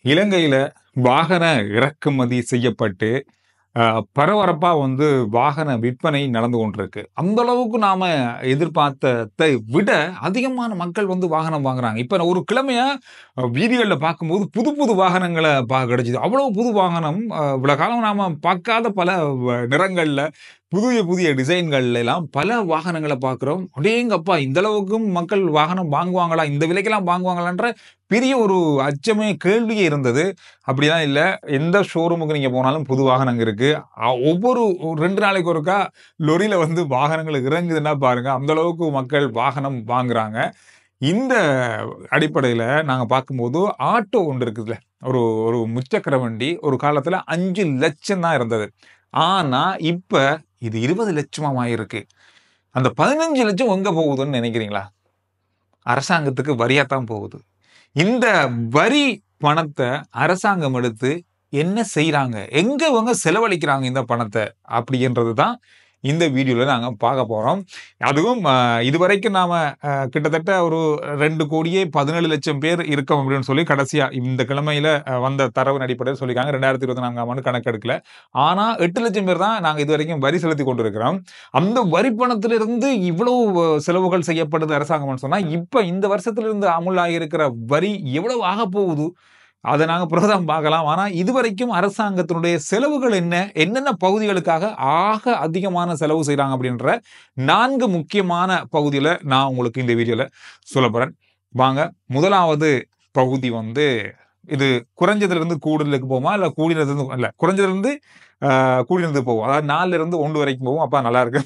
இலங்கையில வாகன இறக்குமதி செய்யப்பட்டு பரபரப்பா வாகன விற்பனை நடந்து கொண்டிருக்கு. அந்த அளவுக்கு நாம எதிர்பார்த்ததை விட அதிகமான மக்கள் வாகனம் வாங்குறாங்க. இப்ப நான் ஒரு கிழமையா வீதிகள்ல பார்க்கும்போது புது புது வாகனங்கள கிடைச்சது. அவ்வளவு புது வாகனம் இவ்வளவு காலம் நாம பார்க்காத பல நிறங்கள்ல, புதிய புதிய டிசைன்கள்ல எல்லாம் பல வாகனங்கள பார்க்கிறோம். அடேங்கப்பா! இந்த அளவுக்கும் மக்கள் வாகனம் வாங்குவாங்களா? இந்த விலைக்கெல்லாம் வாங்குவாங்களான்ற பெரிய ஒரு அச்சமே, கேள்வியே இருந்தது. அப்படிலாம் இல்ல. எந்த ஷோரூமுக்கு நீங்க போனாலும் புது வாகனங்க இருக்கு. ஒவ்வொரு 2 நாளைக்கு ஒருக்கா லொரியில வாகனங்கள் இறங்குதுன்னா பாருங்க. அந்த அளவுக்கு மக்கள் வாகனம் வாங்குறாங்க. இந்த அடிப்படையில நாங்க பார்க்கும்போது ஆட்டோ ஒன்று இருக்குதுல்ல. ஒரு ஒரு முச்சக்கர வண்டி ஒரு காலத்துல 5,00,000 தான் இருந்தது. ஆனா இப்ப இது 20,00,000 ஆயிருக்கு. அந்த 15,00,000 எங்க போகுதுன்னு நினைக்கிறீங்களா? அரசாங்கத்துக்கு வரியா தான் போகுது. இந்த வரி பணத்த அரசாங்கம் எடுத்து என்ன செய்றாங்க? எங்க இவங்க செலவழிக்கிறாங்க இந்த பணத்த? அப்படின்றது தான் இந்த வீடியோல நாங்க பார்க்க போறோம். அதுவும் இதுவரைக்கும் நாம கிட்டத்தட்ட ஒரு 2,17,00,000 பேர் இருக்கோம் அப்படின்னு சொல்லி கடைசியா இந்த கிழமையில வந்த தரவின் அடிப்படையில் சொல்லியிருக்காங்க. 2024ஆம் ஆண்டு கணக்கெடுக்கல. ஆனா 8,00,000 பேர் தான் நாங்க இதுவரைக்கும் வரி செலுத்திக் கொண்டிருக்கிறோம். அந்த வரி பணத்திலிருந்து இவ்வளவு செலவுகள் செய்யப்படுது அரசாங்கம்னு சொன்னா, இப்ப இந்த வருஷத்திலிருந்து அமுலாகி இருக்கிற வரி எவ்வளவு ஆகப்போகுது? அத நாங்க பிறகுதான் பார்க்கலாம். ஆனா, இதுவரைக்கும் அரசாங்கத்தினுடைய செலவுகள் என்ன? என்னென்ன பகுதிகளுக்காக அதிகமான செலவு செய்றாங்க அப்படின்ற 4 முக்கியமான பகுதியில நான் உங்களுக்கு இந்த வீடியோல சொல்லப் போறேன். வாங்க, முதலாவது பகுதி இது குறைஞ்சதிலிருந்து கூடுதலுக்கு போகுமா? இல்ல கூடினதிலிருந்து இல்ல குறைஞ்சதிலிருந்து கூடினது போகும். அதாவது 4ல இருந்து 1 வரைக்கும் போகும். அப்ப நல்லா இருக்கு.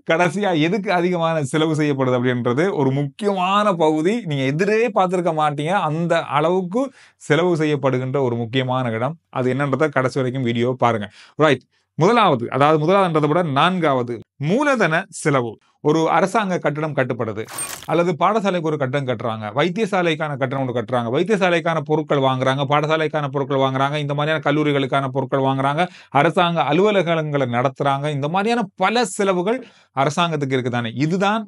கடைசியா எதுக்கு அதிகமான செலவு செய்யப்படுது அப்படின்றது ஒரு முக்கியமான பகுதி. நீங்க எதிரே பார்த்திருக்க மாட்டீங்க. அந்த அளவுக்கு செலவு செய்யப்படுகின்ற ஒரு முக்கியமான இடம். அது என்னன்றத கடைசி வரைக்கும் வீடியோ பாருங்க. ரைட். முதலாவதுன்றத விட 4வது மூலதன செலவு. ஒரு அரசாங்க கட்டடம் கட்டப்படுது. அல்லது பாடசாலைக்கு ஒரு கட்டடம் கட்டுறாங்க. வைத்தியசாலைக்கான கட்டடம் ஒண்ணு கட்டுறாங்க. வைத்தியசாலைக்கான பொருட்கள் வாங்குறாங்க. பாடசாலைக்கான பொருட்கள் வாங்குறாங்க. இந்த மாதிரியான கல்லூரிகளுக்கான பொருட்கள் வாங்குறாங்க. அரசாங்க அலுவலகங்கள நடத்துறாங்க. இந்த மாதிரியான பல செலவுகள் அரசாங்கத்துக்கு இருக்குதானே. இதுதான்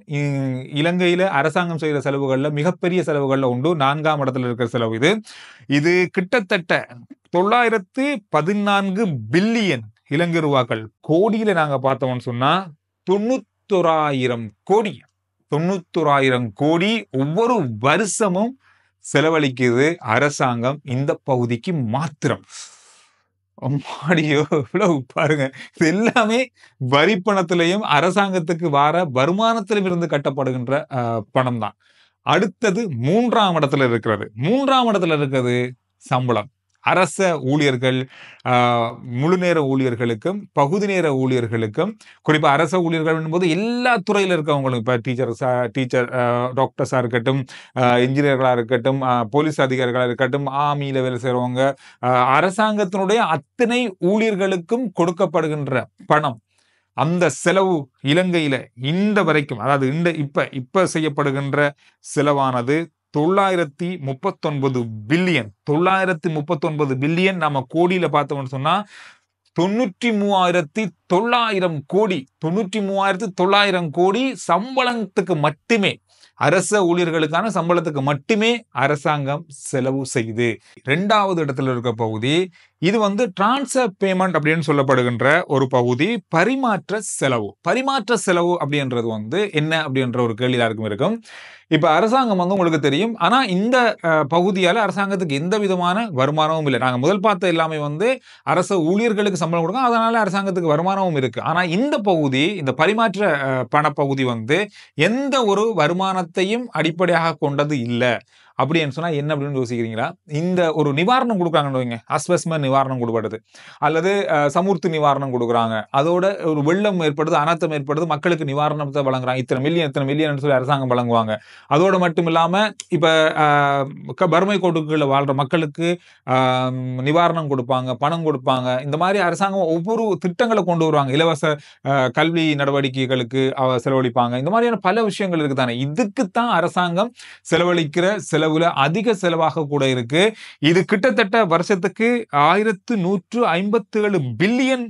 இலங்கையில அரசாங்கம் செய்யற செலவுகள்ல மிகப்பெரிய செலவுகள்ல உண்டு. 4ஆம் இடத்துல இருக்கிற செலவு இது. இது கிட்டத்தட்ட 914 பில்லியன் இலங்கை ரூபாக்கள். கோடியில நாங்க பார்த்தோம்னு சொன்னா 91,000 கோடி. 91,000 கோடி ஒவ்வொரு வருஷமும் செலவழிக்குது அரசாங்கம் இந்த பகுதிக்கு மாத்திரம். அம்மாடியோ! இவ்வளவு பாருங்க. இது எல்லாமே வரி பணத்திலையும் அரசாங்கத்துக்கு வார வருமானத்திலும் இருந்து கட்டப்படுகின்ற பணம் தான். அடுத்தது 3ஆம் இடத்துல இருக்கிறது. 3ஆம் இடத்துல இருக்கிறது சம்பளம். அரச ஊழியர்கள், முழு நேர ஊழியர்களுக்கும், பகுதி நேர ஊழியர்களுக்கும், குறிப்பா அரச ஊழியர்கள் என்பது எல்லா துறையில இருக்கவங்களும், இப்ப டீச்சர், டாக்டர்ஸா இருக்கட்டும், இன்ஜினியர்களா இருக்கட்டும், போலீஸ் அதிகாரிகளா இருக்கட்டும், ஆர்மியில வேலை செய்றவங்க, அரசாங்கத்தினுடைய அத்தனை ஊழியர்களுக்கும் கொடுக்கப்படுகின்ற பணம். அந்த செலவு இலங்கையில இந்த வரைக்கும், அதாவது இப்ப செய்யப்படுகின்ற செலவானது 939 பில்லியன். 939 பில்லியன் நம்ம கோடியில பார்த்தோம்னு சொன்னா 93,900 கோடி. 93,900 கோடி சம்பளத்துக்கு மட்டுமே, அரச ஊழியர்களுக்கான சம்பளத்துக்கு மட்டுமே அரசாங்கம் செலவு செய்யுது. 2வது இடத்துல இருக்க பகுதி இது டிரான்ஸ்ஃபர் பேமெண்ட் அப்படின்னு சொல்லப்படுகின்ற ஒரு பகுதி. பரிமாற்ற செலவு. பரிமாற்ற செலவு அப்படின்றது என்ன அப்படின்ற ஒரு கேள்வி யாருக்கும் இருக்கும். இப்ப அரசாங்கம் உங்களுக்கு தெரியும். ஆனா இந்த பகுதியால அரசாங்கத்துக்கு எந்த விதமான வருமானமும் இல்லை. நாங்க முதல் பார்த்த எல்லாமே அரசு ஊழியர்களுக்கு சம்பளம் கொடுக்கும். அதனால அரசாங்கத்துக்கு வருமானமும் இருக்கு. ஆனா இந்த பகுதி, இந்த பரிமாற்ற பணப்பகுதி எந்த ஒரு வருமானத்தையும் அடிப்படையாக கொண்டது இல்ல. அப்படின்னு சொன்னா என்ன அப்படின்னு யோசிக்கிறீங்களா? இந்த ஒரு நிவாரணம் கொடுக்குறாங்கன்னு வைங்க. அஸ்வஸ்ம நிவாரணம் கொடுக்கப்படுது. அல்லது சமுர்த்தி நிவாரணம் கொடுக்குறாங்க. அதோட ஒரு வெள்ளம் ஏற்படுது, அனர்த்தம் ஏற்படுது, மக்களுக்கு நிவாரணத்தை வழங்குறாங்க. இத்தனை மில்லியன் சொல்லி அரசாங்கம் வழங்குவாங்க. அதோட மட்டும் இல்லாம இப்ப வறுமை கோட்டுக்குள்ள வாழ்ற மக்களுக்கு நிவாரணம் கொடுப்பாங்க, பணம் கொடுப்பாங்க. இந்த மாதிரி அரசாங்கம் ஒவ்வொரு திட்டங்களை கொண்டு வருவாங்க. இலவச கல்வி நடவடிக்கைகளுக்கு செலவழிப்பாங்க. இந்த மாதிரியான பல விஷயங்கள் இருக்குதானே. இதுக்குத்தான் அரசாங்கம் செலவழிக்கிற செலவுல அதிக செலவாக கூட இருக்கு. இது கிட்டத்தட்ட வருஷத்துக்கு 1,157 பில்லியன்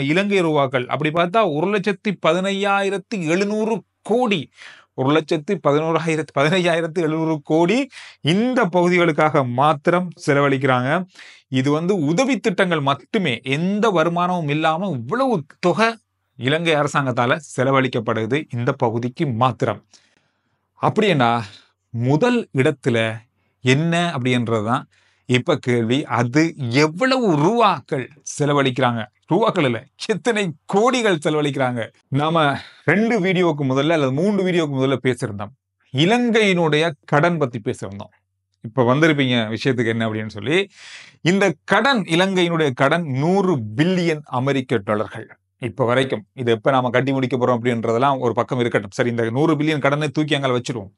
இலங்கை ரூபாக்கள். அப்படி பார்த்தா 1,15,700 கோடி. 1,11,15,700 கோடி இந்த பகுதிகளுக்காக மாத்திரம் செலவழிக்கிறாங்க. இது உதவி திட்டங்கள் மட்டுமே, எந்த வருமானமும் இல்லாம இவ்வளவு தொகை இலங்கை அரசாங்கத்தால செலவழிக்கப்படுது இந்த பகுதிக்கு மாத்திரம். அப்படின்னா முதல் இடத்துல என்ன அப்படின்றதுதான் இப்ப கேள்வி. அது எவ்வளவு ரூபாக்கள் செலவழிக்கிறாங்க, ரூபாக்கள் இல்ல, எத்தனை கோடிகள் செலவழிக்கிறாங்க. நாம 2 வீடியோவுக்கு முதல்ல அல்லது 3 வீடியோவுக்கு முதல்ல பேசியிருந்தோம், இலங்கையினுடைய கடன் பத்தி பேசியிருந்தோம். இப்ப வந்திருப்பீங்க விஷயத்துக்கு என்ன அப்படின்னு சொல்லி. இந்த கடன், இலங்கையினுடைய கடன் 100 பில்லியன் அமெரிக்க டாலர்கள் இப்ப வரைக்கும். இது எப்ப நாம கட்டி முடிக்க போறோம் அப்படின்றதெல்லாம் ஒரு பக்கம் இருக்கட்டும். சரி, இந்த 100 பில்லியன் கடனை தூக்கி அங்கே வச்சிருவோம்.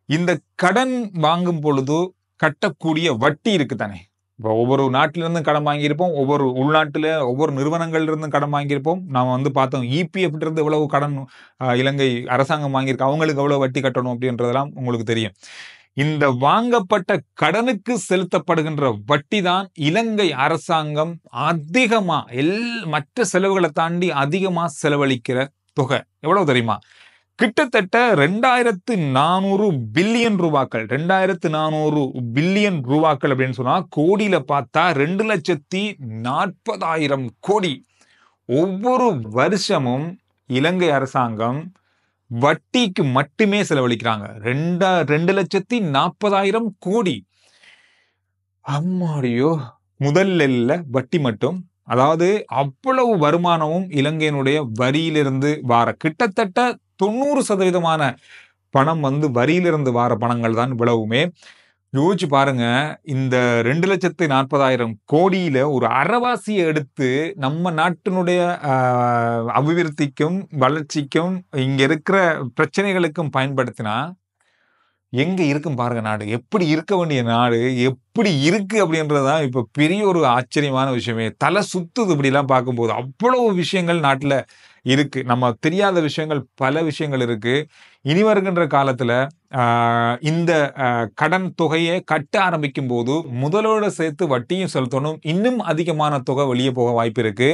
இந்த கடன் வாங்கும் பொழுது கட்டக்கூடிய வட்டி இருக்கு தானே. இப்போ ஒவ்வொரு நாட்டிலிருந்து கடன் வாங்கியிருப்போம், ஒவ்வொரு உள்நாட்டில் ஒவ்வொரு நிறுவனங்கள்ல இருந்து கடன் வாங்கியிருப்போம். நாம பார்த்தோம் இபிஎஃப் இருந்து எவ்வளவு கடன் இலங்கை அரசாங்கம் வாங்கியிருக்கு, அவங்களுக்கு எவ்வளவு வட்டி கட்டணும் அப்படின்றதெல்லாம் உங்களுக்கு தெரியும். இந்த வாங்கப்பட்ட கடனுக்கு செலுத்தப்படுகின்ற வட்டி தான் இலங்கை அரசாங்கம் அதிகமா மற்ற செலவுகளை தாண்டி அதிகமா செலவழிக்கிற தொகை. எவ்வளவு தெரியுமா? கிட்டத்தட்ட 2,400 பில்லியன் ரூபாக்கள். 2,400 பில்லியன் ரூபாக்கள் அப்படின்னு சொன்னா கோடியில பார்த்தா 2,40,000 கோடி. ஒவ்வொரு வருஷமும் இலங்கை அரசாங்கம் வட்டிக்கு மட்டுமே செலவழிக்கிறாங்க. 2,40,000 கோடி. அம்மாடியோ, முதல்ல வட்டி மட்டும். அதாவது அவ்வளவு வருமானமும் இலங்கையினுடைய வரியிலிருந்து வார கிட்டத்தட்ட 90% பணம் வரியிலிருந்து வார பணங்கள் தான் இவ்வளவுமே. யோசிச்சு பாருங்க, இந்த 2,40,000 கோடியில ஒரு அரைவாசியை எடுத்து நம்ம நாட்டினுடைய அபிவிருத்திக்கும் வளர்ச்சிக்கும் இங்க இருக்கிற பிரச்சனைகளுக்கும் பயன்படுத்தினா எங்க இருக்கும் பாருங்க நாடு. எப்படி இருக்க வேண்டிய நாடு எப்படி இருக்கு அப்படின்றதுதான் இப்ப பெரிய ஒரு ஆச்சரியமான விஷயமே. தலை சுத்துது இப்படிலாம் பார்க்கும்போது. அவ்வளவு விஷயங்கள் நாட்டுல இருக்கு, நம்ம தெரியாத விஷயங்கள், பல விஷயங்கள் இருக்கு. இனி வருகின்ற காலத்துல இந்த கடன் தொகையை கட்ட ஆரம்பிக்கும் போது முதலோட சேர்த்து வட்டியும் செலுத்தணும். இன்னும் அதிகமான தொகை வெளியே போக வாய்ப்பு இருக்கு.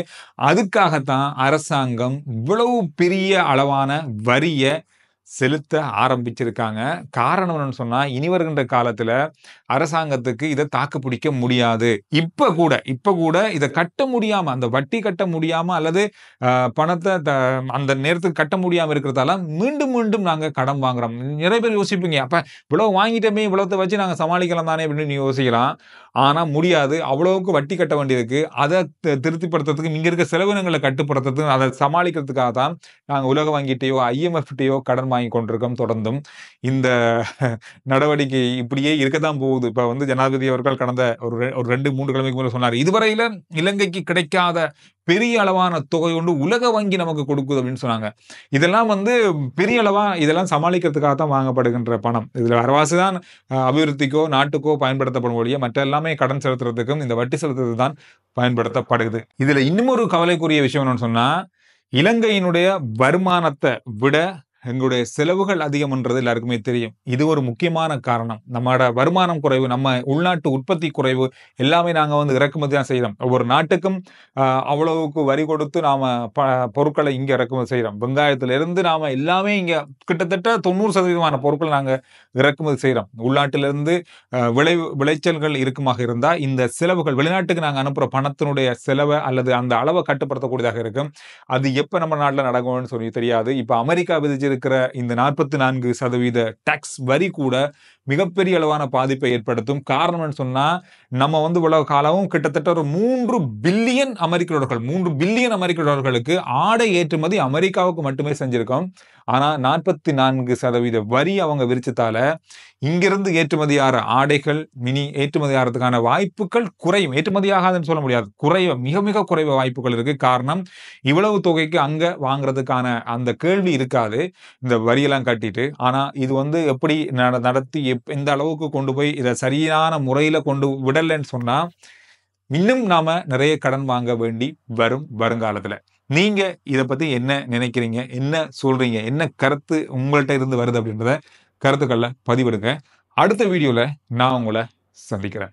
அதுக்காகத்தான் அரசாங்கம் இவ்வளவு பெரிய அளவான வரிய செலுத்த ஆரம்பிச்சிருக்காங்க. காரணம் என்னன்னு சொன்னா, இனி வருகின்ற காலத்துல அரசாங்கத்துக்கு இதை தாக்கு பிடிக்க முடியாது. இப்ப கூட இதை கட்ட முடியாம, அந்த வட்டி கட்ட முடியாம அல்லது பணத்தை அந்த நேரத்துக்கு கட்ட முடியாம இருக்கிறதால மீண்டும் நாங்க கடன் வாங்குறோம். நிறைய பேர் யோசிப்பீங்க, அப்ப இவ்வளவு வாங்கிட்டோமே, இவ்வளவு வச்சு நாங்க சமாளிக்கலாம் தானே அப்படின்னு நீ யோசிக்கலாம். ஆனா முடியாது. அவ்வளவுக்கு வட்டி கட்ட வேண்டியிருக்கு. அதை திருப்திப்படுத்துறதுக்கு, இங்க இருக்க செலவினங்களை கட்டுப்படுத்துறதுக்கு, அதை சமாளிக்கிறதுக்காக தான் நாங்க உலக வங்கிட்டையோ IMF-டையோ கடன் வாங்கி கொண்டிருக்கோம். தொடர்ந்தும் இந்த நடவடிக்கை இப்படியே இருக்கத்தான் போகுது. இப்ப ஜனாதிபதி அவர்கள் கடந்த ஒரு 2-3 கிழமைக்கு மேல சொன்னார், இதுவரையில இலங்கைக்கு கிடைக்காத பெரிய அளவான தொகை கொண்டு உலக வங்கி நமக்கு கொடுக்குது அப்படின்னு சொன்னாங்க. இதெல்லாம் பெரிய அளவா இதெல்லாம் சமாளிக்கிறதுக்காக தான் வாங்கப்படுகின்ற பணம். இதுல அரவாசி தான் அபிவிருத்திக்கோ நாட்டுக்கோ பயன்படுத்தப்படும் வழியா மற்ற எல்லாமே கடன் செலுத்துறதுக்கும் இந்த வட்டி செலுத்துறது தான் பயன்படுத்தப்படுது. இதுல இன்னும் ஒரு கவலைக்குரிய விஷயம் என்னன்னு சொன்னா, இலங்கையினுடைய வருமானத்தை விட எங்களுடைய செலவுகள் அதிகம்ன்றது எல்லாருக்குமே தெரியும். இது ஒரு முக்கியமான காரணம். நம்மளோட வருமானம் குறைவு, நம்ம உள்நாட்டு உற்பத்தி குறைவு, எல்லாமே நாங்க இறக்குமதி தான் செய்யறோம். ஒவ்வொரு நாட்டுக்கும் அவ்வளவுக்கு வரி கொடுத்து நாம பொருட்களை இங்க இறக்குமதி செய்யறோம். வெங்காயத்திலிருந்து நாம எல்லாமே இங்க கிட்டத்தட்ட 90% பொருட்கள் நாங்க இறக்குமதி செய்யறோம். உள்நாட்டிலிருந்து விளைச்சல்கள் இருக்குமாக இருந்தா இந்த செலவுகள், வெளிநாட்டுக்கு நாங்க அனுப்புற பணத்தினுடைய செலவை அல்லது அந்த அளவை கட்டுப்படுத்தக்கூடியதாக இருக்கும். அது எப்ப நம்ம நாட்டில் நடக்கும்னு சொல்லி தெரியாது. இப்ப அமெரிக்கா விதிச்சிருக்கிற இந்த 44% டாக்ஸ் வரி கூட மிகப்பெரிய அளவான பாதிப்பை ஏற்படுத்தும். காரணம்னு சொன்னா, நம்ம உலக காலமும் கிட்டத்தட்ட ஒரு 3 பில்லியன் அமெரிக்க டாலர்கள், 3 பில்லியன் அமெரிக்க டாலர்களுக்கு ஆடை ஏற்றுமதி அமெரிக்காவுக்கு மட்டுமே செஞ்சிருக்கோம். ஆனா 44% வரி அவங்க விரிச்சதால இங்கிருந்து ஏற்றுமதி ஆகிற ஆடைகள் மினி ஏற்றுமதி ஆகிறதுக்கான வாய்ப்புகள் குறையும். ஏற்றுமதி ஆகாதுன்னு சொல்ல முடியாது, மிக மிக குறைவு வாய்ப்புகள் இருக்கு. காரணம், இவ்வளவு தொகைக்கு அங்க வாங்குறதுக்கான அந்த கேள்வி இருக்காது இந்த வரியெல்லாம் கட்டிட்டு. ஆனா இது எப்படி நடத்தி எந்த அளவுக்கு கொண்டு போய் இதை சரியான முறையில கொண்டு விடலன்னு சொன்னா, இன்னும் நாம நிறைய கடன் வாங்க வேண்டி வரும் வருங்காலத்துல. நீங்க இத பத்தி என்ன நினைக்கிறீங்க, என்ன சொல்றீங்க, என்ன கருத்து உங்கள்கிட்ட இருந்து வருது அப்படின்றத கருத்துக்கள்ல பதிவிடுங்க. அடுத்த வீடியோல நான் உங்களை சந்திக்கிறேன்.